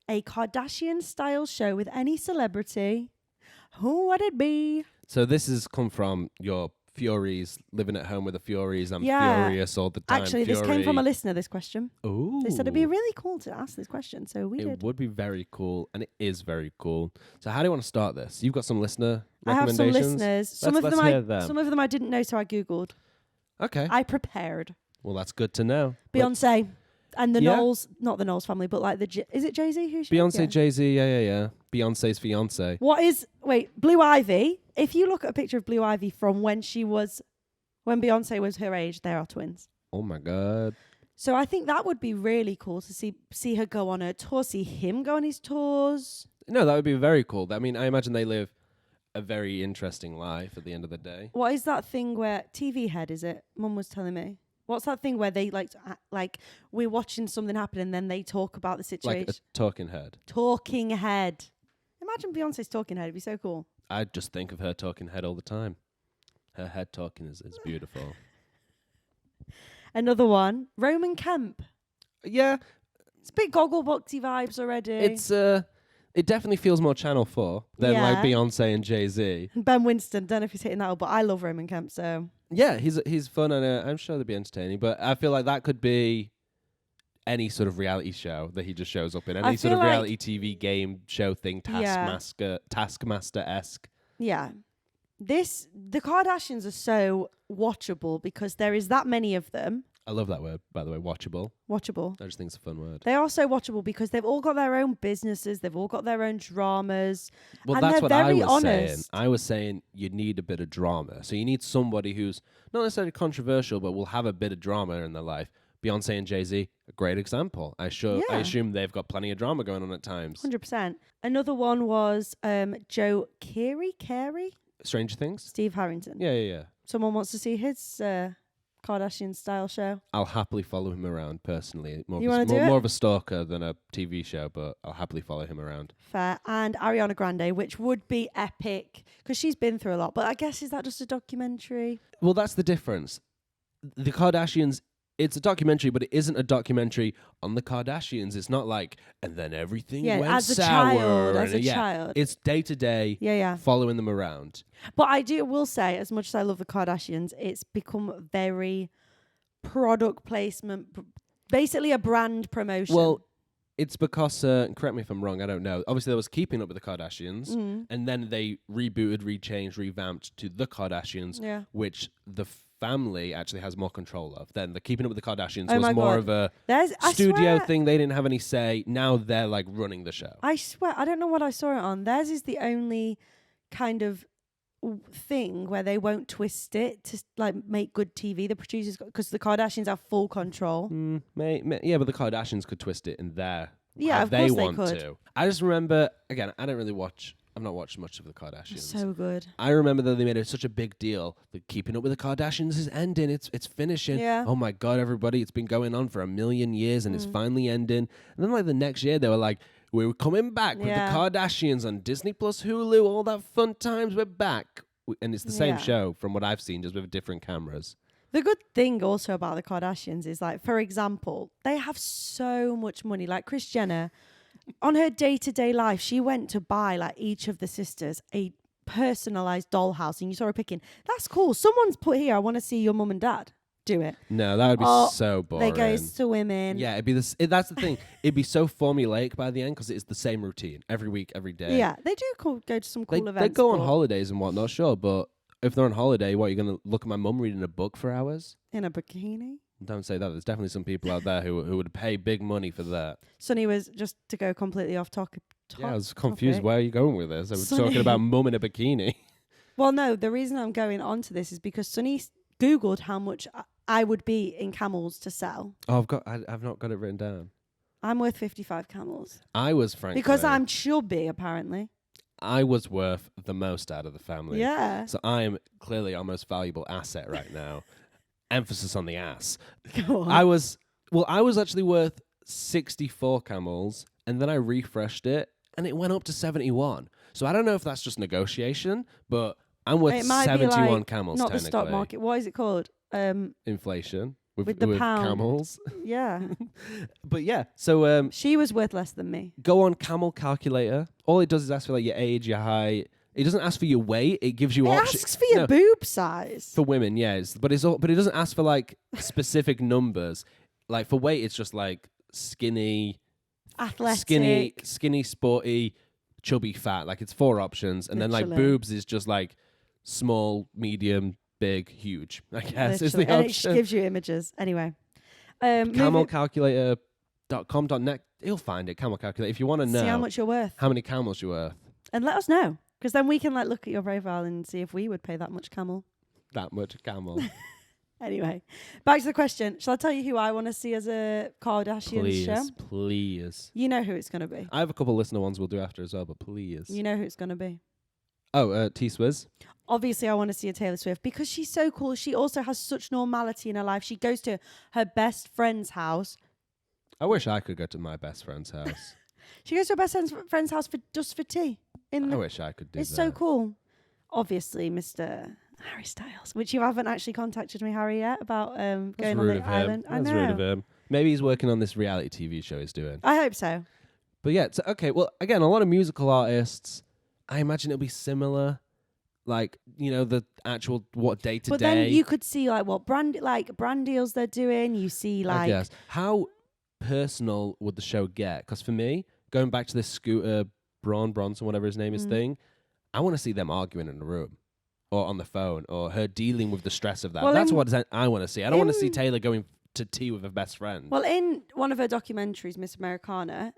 a Kardashian-style show with any celebrity, who would it be? So this has come from your Furies, living at home with the Furies. I'm Yeah. furious all the time. Actually, this came from a listener, this question. Ooh. They said it'd be really cool to ask this question, so we It did. would be very cool, and it is very cool. So how do you want to start this? You've got some listener I have some recommendations? listeners. Let's hear them. Some of them I didn't know, so I Googled. Okay. I prepared. Well, that's good to know. Beyonce and the Yeah. Knowles, not the Knowles family, but like is it Jay-Z? Who's Beyonce, Yeah. Jay-Z, yeah. Beyonce's fiance. What is, Blue Ivy? If you look at a picture of Blue Ivy from when Beyonce was her age, they are twins. Oh my God. So I think that would be really cool to see her go on her tour, see him go on his tours. No, that would be very cool. I mean, I imagine they live a very interesting life at the end of the day. What is that thing where TV Head is it? Mum was telling me. What's that thing where they like we're watching something happen and then they talk about the situation? Like a talking head. Talking Head. Imagine Beyonce's Talking Head. It'd be so cool. I just think of her talking head all the time. Her head talking is beautiful. Another one, Roman Kemp. Yeah, It's a bit Goggleboxy vibes already. it definitely feels more Channel 4 than Yeah. like Beyonce and Jay-Z. Ben Winston. Don't know if he's hitting that up, but I love Roman Kemp. So Yeah, he's fun and I'm sure they'll be entertaining. But I feel like that could be any sort of reality show that he just shows up in. I Any sort of feel like- reality TV game show thing, Taskmaster-esque. yeah, the Kardashians are so watchable because there is that many of them. I love that word, by the way, watchable. Watchable. I just think it's a fun word. They are so watchable because they've all got their own businesses. They've all got their own dramas. Well, and that's they're what I very was saying. honest. I was saying you need a bit of drama. So you need somebody who's not necessarily controversial, but will have a bit of drama in their life. Beyonce and Jay-Z, a great example. I Yeah. assume they've got plenty of drama going on at times. 100%. Another one was Joe Carey, Stranger Things? Steve Harrington. Yeah. Someone wants to see his Kardashian style show. I'll happily follow him around personally. You wanna do it? More of a stalker than a TV show, but I'll happily follow him around. Fair. And Ariana Grande, which would be epic because she's been through a lot. But I guess, is that just a documentary? Well, that's the difference. The Kardashians, it's a documentary, but it isn't a documentary on the Kardashians. It's not like, and then everything went as a sour. child. As a yeah. child. It's day to day, Yeah. following them around. But I will say, as much as I love the Kardashians, it's become very product placement, basically a brand promotion. Well, it's because, correct me if I'm wrong, I don't know. Obviously, there was Keeping Up with the Kardashians, and then they rebooted, rechanged, revamped to The Kardashians, Yeah. which the family actually has more control of. Then the Keeping Up with the Kardashians Oh my was more God. of a I studio swear, thing. They didn't have any say. Now they're like running the show. I swear, I don't know what I saw it on. Theirs is the only kind of thing where they won't twist it to like make good TV. The producers, because the Kardashians have full control. Yeah, but the Kardashians could twist it in their Yeah, how of they course they want could. to. I just remember, again, I don't really watch. I've not watched much of the Kardashians. So good. I remember that they made such a big deal that Keeping Up with the Kardashians is ending. It's finishing. Yeah. Oh my God, everybody! It's been going on for 1,000,000 years and it's finally ending. And then like the next year, they were like, "We're coming back with the Yeah. Kardashians on Disney Plus, Hulu, all that fun times. We're back." and it's the same Yeah. show from what I've seen, just with different cameras. The good thing also about the Kardashians is, like, for example, they have so much money. Like Kris Jenner, on her day-to-day life, she went to buy, like, each of the sisters a personalized dollhouse, and you saw her picking. That's cool. Someone's put here, I want to see your mum and dad do it. No, that would be Oh, so boring. They go swimming. Yeah, it'd be this. That's the thing. It'd be so formulaic by the end because it's the same routine every week, every day. Yeah, they do go to some cool They events. go on but holidays and whatnot, sure, but if they're on holiday, what, you're going to look at my mum reading a book for hours? in a bikini. Don't say that. There's definitely some people out there who would pay big money for that. Sonny was, just to go completely off topic. Yeah, I was confused. topic. Where are you going with this? I was Sonny- talking about mum in a bikini. Well, no, the reason I'm going on to this is because Sonny Googled how much I would be in camels to sell. Oh, I've not got it written down. I'm worth 55 camels. I was frankly Because I'm chubby, apparently. I was worth the most out of the family. Yeah. So I am clearly our most valuable asset right now. Emphasis on the ass. Go on. I was actually worth 64 camels, and then I refreshed it, and it went up to 71. So I don't know if that's just negotiation, but I'm worth It might be 71 like camels. not the technically. stock market. What is it called? Inflation With the pound. camels. Yeah. But yeah, so She was worth less than me. go on Camel Calculator. All it does is ask for like your age, your height. It doesn't ask for your weight. It gives you It options. asks for your boob size. For women, yes, but it doesn't ask for like specific numbers. Like for weight, it's just like skinny, Athletic. skinny, sporty, chubby, fat. Like it's 4 options, and then like Literally. boobs is just like small, medium, big, huge. I guess is Literally. the And it option. gives you images. Anyway. moving- Camelcalculator.com.net. You'll find it. Camel calculator. If you want to know See how much you're worth. how many camels you're worth, And let us know. Because then we can like look at your profile and see if we would pay that much camel. that much camel. Anyway, back to the question. Shall I tell you who I want to see as a Kardashian show? Please. You know who it's going to be. I have a couple listener ones we'll do after as well, but please. You know who it's going to be. Oh, T-Swizz. Obviously, I want to see a Taylor Swift because she's so cool. She also has such normality in her life. She goes to her best friend's house. I wish I could go to my best friend's house. She goes to her best friend's house just for tea. I wish I could do It's that. so cool. Obviously, Mr. Harry Styles, which you haven't actually contacted me, Harry, yet about That's going on rude the of him. island. I That's know. rude of him. Maybe he's working on this reality TV show he's doing. I hope so. But yeah, so, okay. Well, again, a lot of musical artists. I imagine it'll be similar. Like, you know, the actual what day to But day. then you could see like what brand deals they're doing. You see I like guess. How personal would the show get? Because for me, going back to this Scooter Bronson, whatever his name is, thing, I want to see them arguing in a room or on the phone or her dealing with the stress of that. Well, That's in- what I want to see. I don't want to see in- Taylor going to tea with her best friend. Well, in one of her documentaries, Miss Americana,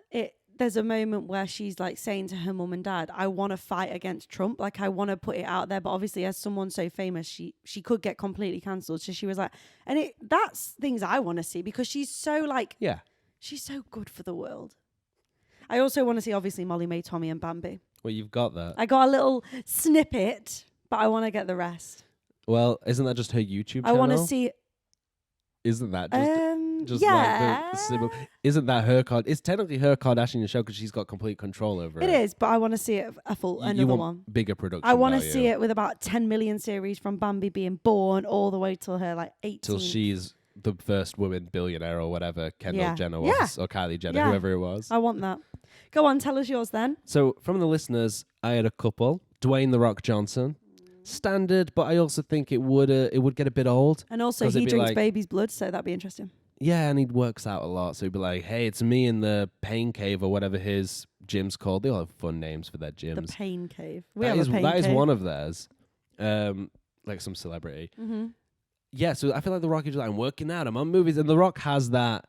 there's a moment where she's like saying to her mum and dad, I want to fight against Trump. Like, I want to put it out there. But obviously, as someone so famous, she could get completely cancelled. So she was like, and that's things I want to see because she's so like, Yeah. she's so good for the world. I also want to see, obviously, Molly Mae, Tommy, and Bambi. Well, you've got that. I got a little snippet, but I want to get the rest. Well, isn't that just her YouTube I channel? want to see. Isn't that just Yeah. like the similar? Isn't that her card? It's technically her Kardashian show because she's got complete control over it. It is, but I want to see it You another want one. bigger production. I want to value see it with about 10 million series from Bambi being born all the way till her like 18. till she's the first woman billionaire or whatever Kendall Yeah. Jenner Yeah. was or Kylie Jenner, Yeah. whoever it was. I want that. Go on, tell us yours then. So from the listeners, I had a couple. Dwayne the Rock Johnson, standard, but I also think it would get a bit old. And also, 'Cause he it'd be drinks like- baby's blood, so that'd be interesting. Yeah, and he works out a lot, so he'd be like, "Hey, it's me in the Payne Cave or whatever his gym's called." They all have fun names for their The gyms. Payne Cave. We That have is a Payne that Cave. is one of theirs. Like some celebrity. Mm-hmm. Yeah, so I feel like The Rock is like, I'm working out, I'm on movies, and The Rock has that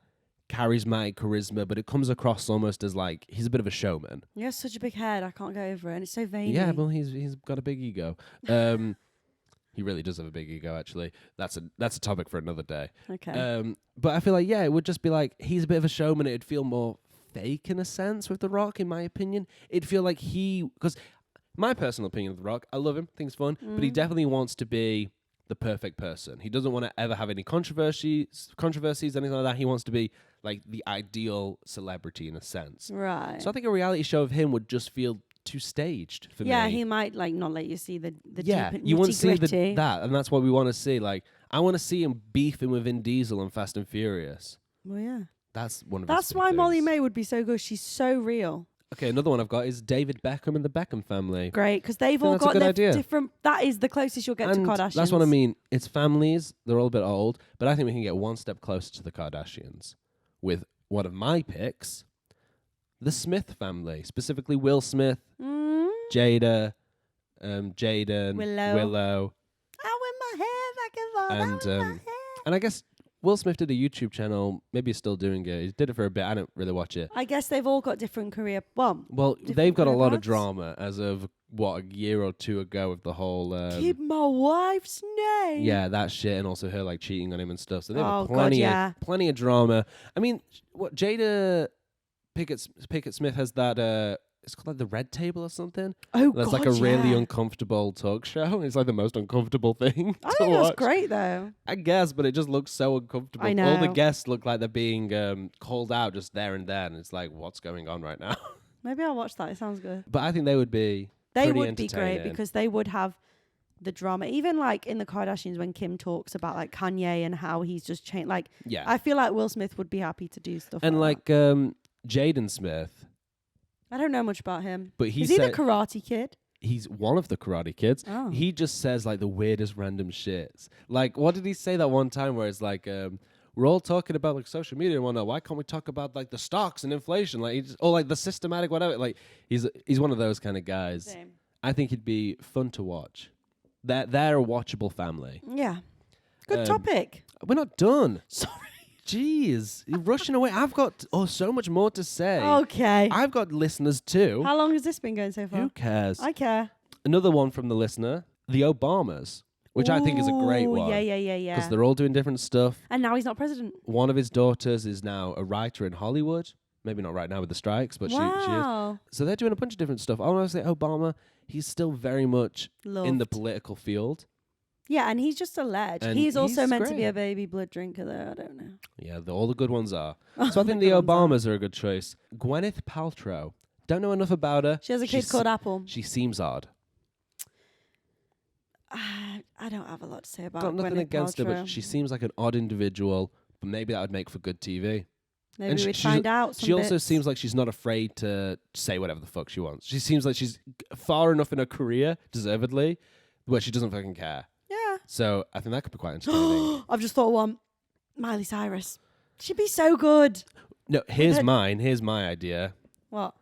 charismatic charisma, but it comes across almost as like he's a bit of a showman. You have such a big head, I can't go over it, and it's so veiny. Yeah, well, he's got a big ego. He really does have a big ego. Actually, that's a topic for another day. Okay. But I feel like it would just be like he's a bit of a showman. It'd feel more fake in a sense with The Rock, in my opinion. It'd feel like because my personal opinion of The Rock, I love him, think he's fun, but he definitely wants to be the perfect person. He doesn't want to ever have any controversies, anything like that. He wants to be like the ideal celebrity in a sense. Right. So I think a reality show of him would just feel too staged for Yeah, me. he might like not let you see the Yeah, deep you wouldn't see nitty-gritty. that, and that's what we want to see. Like, I want to see him beefing with Vin Diesel and Fast and Furious. Well, yeah. That's one of That's his big why Molly things. May would be so good. She's so real. Okay, another one I've got is David Beckham and the Beckham family. Great, because they've think all that's a got good their idea. different. That is the closest you'll get to And Kardashians. that's what I mean. It's families. They're all a bit old, but I think we can get one step closer to the Kardashians with one of my picks, the Smith family, specifically Will Smith, Jada, Jaden, Willow. I whip my hair back and forth. I whip my hair. and I guess Will Smith did a YouTube channel. Maybe he's still doing it. He did it for a bit. I don't really watch it. I guess they've all got different career. Well, They've different got a career lot of paths. drama as of a year or two ago with the whole keep my wife's name. yeah, that shit, and also her like cheating on him and stuff. So they Oh, have God, plenty yeah. of drama. I mean, what Jada Pickett Smith has that it's called like the Red Table or something. Oh, That's God, like a really yeah. uncomfortable talk show. It's like the most uncomfortable thing I to think watch. that's great though. I guess, but it just looks so uncomfortable. I All the know. guests look like they're being called out just there and then. It's like, what's going on right now? Maybe I'll watch that. It sounds good. But I think they would be They pretty would be great entertaining. because they would have the drama. Even like in the Kardashians, when Kim talks about like Kanye and how he's just changed. Like, Yeah. I feel like Will Smith would be happy to do stuff. And like like Jaden Smith, I don't know much about him. but he Is he the said Karate Kid? he's one of the Karate Kids. Oh. He just says like the weirdest random shits. Like, what did he say that one time where it's like, we're all talking about like social media and whatnot. Why can't we talk about like the stocks and inflation? Like, or like the systematic whatever. Like, he's one of those kind of guys. Same. I think he'd be fun to watch. They're a watchable family. Yeah. Good Um, topic. We're not done. Sorry. Jeez, you're rushing away. I've got so much more to say. Okay. I've got listeners too. How long has this been going so far? Who cares? I care. Another one from the listener, the Obamas, which I think is a great Ooh, one. Yeah. Because they're all doing different stuff. And now he's not president. One of his daughters is now a writer in Hollywood. Maybe not right now with the strikes, but she is. Wow. So they're doing a bunch of different stuff. I want to say Obama, he's still very much in the Loved. political field. Yeah, and he's just a ledge. And He's also he's meant to be great. a baby blood drinker, though. I don't know. Yeah, all the good ones are. So I think The the good ones Obamas are a good choice. Gwyneth Paltrow. Don't know enough about her. She has a kid called Apple. She seems odd. I don't have a lot to say about Got nothing Gwyneth against her, Paltrow. but she seems like an odd individual. But maybe that would make for good TV. Maybe and we'd she's- find out. Some She also bits. seems like she's not afraid to say whatever the fuck she wants. She seems like she's far enough in her career, deservedly, where she doesn't fucking care. Yeah. So I think that could be quite entertaining. I've just thought of one. Miley Cyrus. She'd be so good. No, here's her- mine. Here's my idea. What?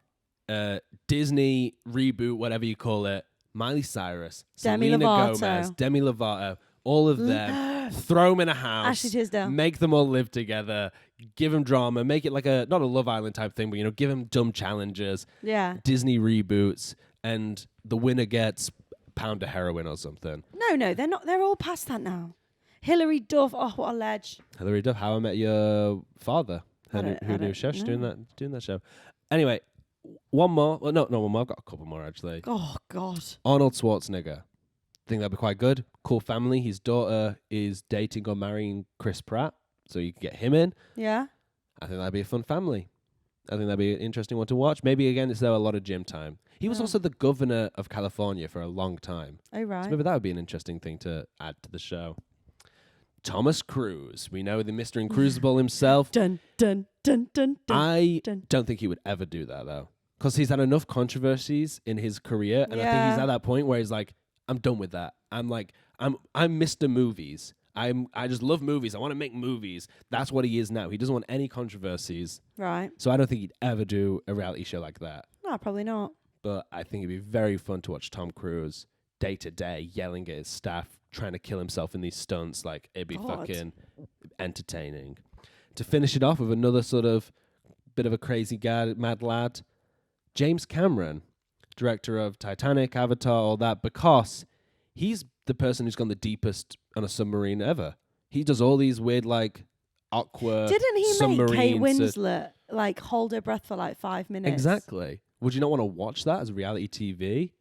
Disney reboot, whatever you call it. Miley Cyrus, Demi Selena Lovato. Gomez, Demi Lovato, all of them. Throw them in a house. Ashley Tisdale. Make them all live together. Give them drama. Make it like not a Love Island type thing, but give them dumb challenges. Yeah. Disney reboots, and the winner gets a pound of heroin or something. No, they're not. They're all past that now. Hilary Duff. Oh, what a ledge. Hilary Duff, How I Met Your Father. I Who don't knew Chef's doing know. that show. Anyway, one more. Well, no, one more. I've got a couple more actually. Oh God. Arnold Schwarzenegger. Think that'd be quite good. Cool family. His daughter is dating or marrying Chris Pratt, so you can get him in. Yeah. I think that'd be a fun family. I think that'd be an interesting one to watch. Maybe again, it's there a lot of gym time. He was Yeah. also the governor of California for a long time. Oh right. So maybe that would be an interesting thing to add to the show. Thomas Cruise. We know the Mr. Incrucible himself. Dun dun dun dun dun. I dun. don't think he would ever do that though, because he's had enough controversies in his career, and I think Yeah. he's at that point where he's like, I'm done with that. I'm Mr. Movies. I just love movies. I want to make movies. That's what he is now. He doesn't want any controversies. Right. So I don't think he'd ever do a reality show like that. No, probably not. But I think it'd be very fun to watch Tom Cruise day to day yelling at his staff, trying to kill himself in these stunts. Like, it'd be God. fucking entertaining. To finish it off with another sort of bit of a crazy guy, mad lad, James Cameron, director of Titanic, Avatar, all that, because he's the person who's gone the deepest on a submarine ever. He does all these weird, like, aqua Didn't he make submarines. Kate Winslet like hold her breath for like 5 minutes? Exactly. Would you not want to watch that as reality TV?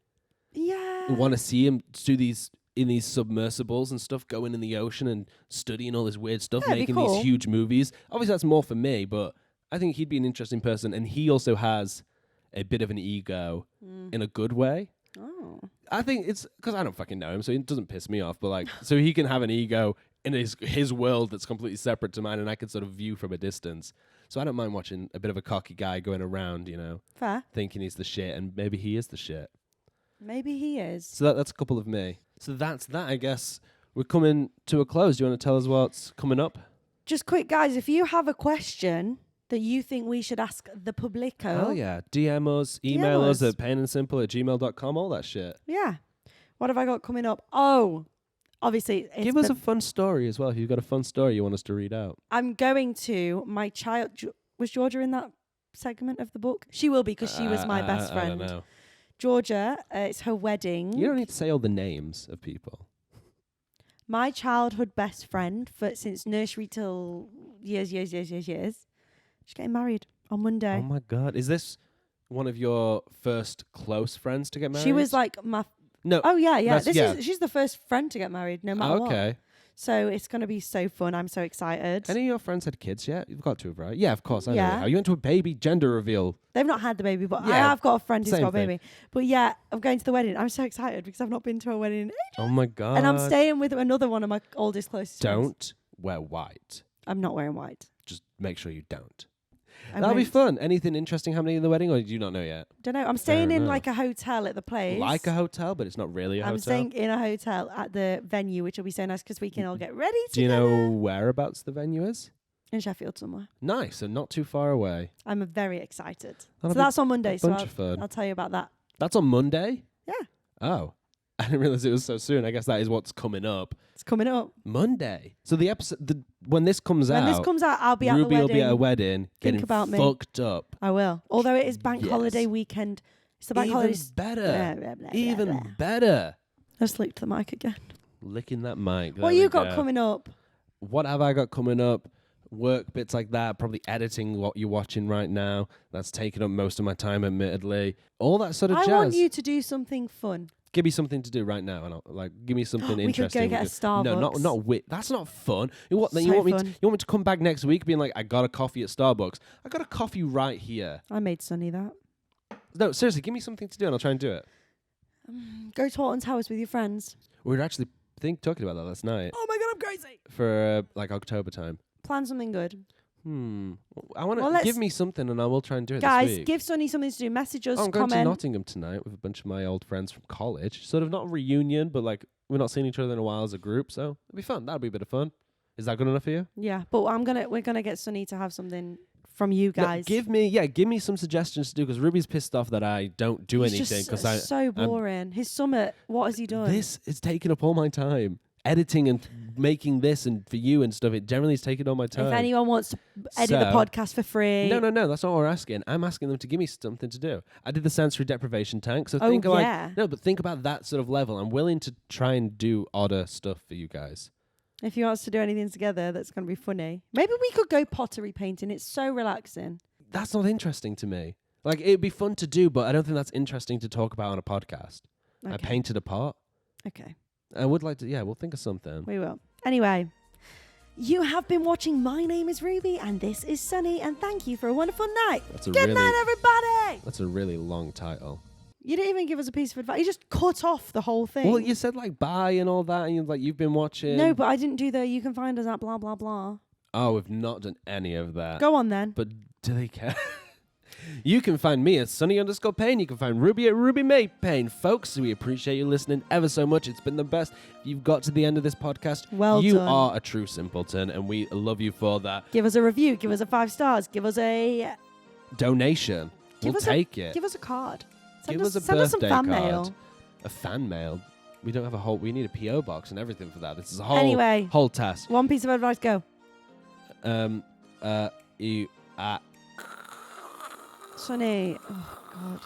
Yeah. You want to see him do these in these submersibles and stuff, going in the ocean and studying all this weird stuff, Yeah, it'd be making cool. these huge movies. Obviously, that's more for me, but I think he'd be an interesting person. And he also has a bit of an ego Mm. in a good way. Oh. I think it's because I don't fucking know him, so it doesn't piss me off. But like, so he can have an ego in his world that's completely separate to mine, and I can sort of view from a distance. So I don't mind watching a bit of a cocky guy going around, Fair. thinking he's the shit, and maybe he is the shit. Maybe he is. So that's a couple of me. So that's that, I guess. We're coming to a close. Do you want to tell us what's coming up? Just quick, guys, if you have a question that you think we should ask the publico. Oh, yeah. DM us, email us at payneandsimple@gmail.com, all that shit. Yeah. What have I got coming up? Oh, obviously. Give us a fun story as well. If you've got a fun story you want us to read out. I'm going to my child. Was Georgia in that segment of the book? She will be because she was my best friend. I don't know. Georgia, it's her wedding. You don't need to say all the names of people. My childhood best friend since nursery till years. She's getting married on Monday. Oh my God. Is this one of your first close friends to get married? She was like my... No. Oh, yeah. that's- She's the first friend to get married, no matter what. Okay. So it's going to be so fun. I'm so excited. Any of your friends had kids yet? You've got to have, right? Yeah, of course. I know Yeah. how. You went to a baby gender reveal. They've not had the baby, but I Yeah, have got a friend who's same got a thing. baby. But yeah, I'm going to the wedding. I'm so excited because I've not been to a wedding in ages. Oh my God. And I'm staying with another one of my oldest, closest friends. Don't wear white. I'm not wearing white. Just make sure you don't. I That'll be won't. fun. Anything interesting happening in the wedding, or do you not know yet? Don't know. I'm staying in enough. like a hotel at the place. Like a hotel, but it's not really a I'm hotel. staying in a hotel at the venue, which will be so nice because we can all get ready Do you together. know whereabouts the venue is? In Sheffield somewhere. Nice, and not too far away. I'm very excited. That'll So be that's on Monday. a So bunch of fun. I'll tell you about that. That's on Monday? Yeah. Oh. I didn't realize it was so soon. I guess that is what's coming up. It's coming up. Monday. So the episode, when this comes When out, this comes out, I'll be at the Ruby wedding. will be at a wedding getting about me. fucked up. I will. Although it is bank Yes. holiday weekend. It's the bank Even holiday. better. Blah, blah, blah, Even blah, blah. better. Let's lick the mic again. Licking that mic. What There you we got go. coming up? What have I got coming up? Work bits like that, probably editing what you're watching right now. That's taking up most of my time, admittedly. All that sort of I jazz. want you to do something fun. Give me something to do right now, and I'll give me something We could interesting. go get a Starbucks. No, not that's not fun. What? Then So you want me? fun. You want me to come back next week, being like, I got a coffee at Starbucks. I got a coffee right here. I made Sonny that. No, seriously, give me something to do, and I'll try and do it. Go to Alton Towers with your friends. We were actually talking about that last night Oh my god, I'm crazy. for like October time. Plan something good. I want to Well, let's- give me something, and I will try and do it Guys, this week. give Sonny something to do. Message us, I'm going to comment. Nottingham tonight with a bunch of my old friends from college. Sort of not a reunion, but like we're not seeing each other in a while as a group, so it'll be fun. That'll be a bit of fun. Is that good enough for you? Yeah, but we're gonna get Sonny to have something from you No, guys. give me some suggestions to do, because Ruby's pissed off that I don't do He's anything just because I so boring. His summit, what has he done? this is taking up all my time. Editing and making this and for you and stuff, it generally is taking all my time. If anyone wants to edit the So- podcast for free. No, that's not what we're asking. I'm asking them to give me something to do. I did the sensory deprivation tank, so Oh, think like yeah. no, but think about that sort of level. I'm willing to try and do odder stuff for you guys. If he wants to do anything together that's going to be funny. Maybe we could go pottery painting. It's so relaxing. That's not interesting to me. Like, it'd be fun to do, but I don't think that's interesting to talk about on a podcast. I Okay. painted a pot. Okay. I would like to, we'll think of something. We will. Anyway, you have been watching My Name is Ruby and this is Sonny, and thank you for a wonderful night. That's a Good really, night, everybody. That's a really long title. You didn't even give us a piece of advice. You just cut off the whole thing. Well, you said like bye and all that, and you've been watching. No, but I didn't do the you can find us at blah, blah, blah. Oh, we've not done any of that. Go on then. But do they care? You can find me at Sonny_Payne. You can find Ruby at Ruby May Payne. Folks, we appreciate you listening ever so much. It's been the best. If you've got to the end of this podcast, Well you done. are a true simpleton, and we love you for that. Give us a review. Give us a 5 stars. Give us a Donation. Give We'll us take it. give us a card. Send Give us, us a send us some birthday fan card. mail. A fan mail. We don't have a whole. We need a PO box and everything for that. This is a whole Anyway. whole task. One piece of advice. Go. You. Sonny. Oh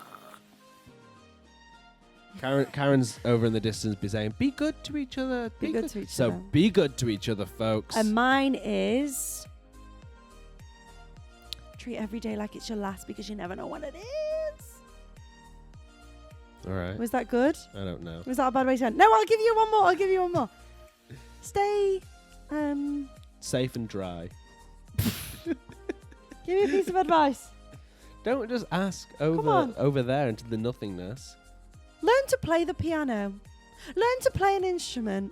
God. Karen's over in the distance, be saying, "Be good to each other. Be good to each so other. be good to each other, folks. And mine is treat every day like it's your last because you never know when it is. All right. Was that good? I don't know. Was that a bad way to end? No, I'll give you one more. Stay. Safe and dry. Give me a piece of advice. Don't just ask on. over there into the nothingness. Learn to play the piano. Learn to play an instrument.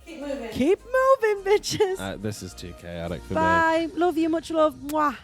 Keep moving. Keep moving, bitches. This is too chaotic for me. Bye. Love you. Much love. Mwah.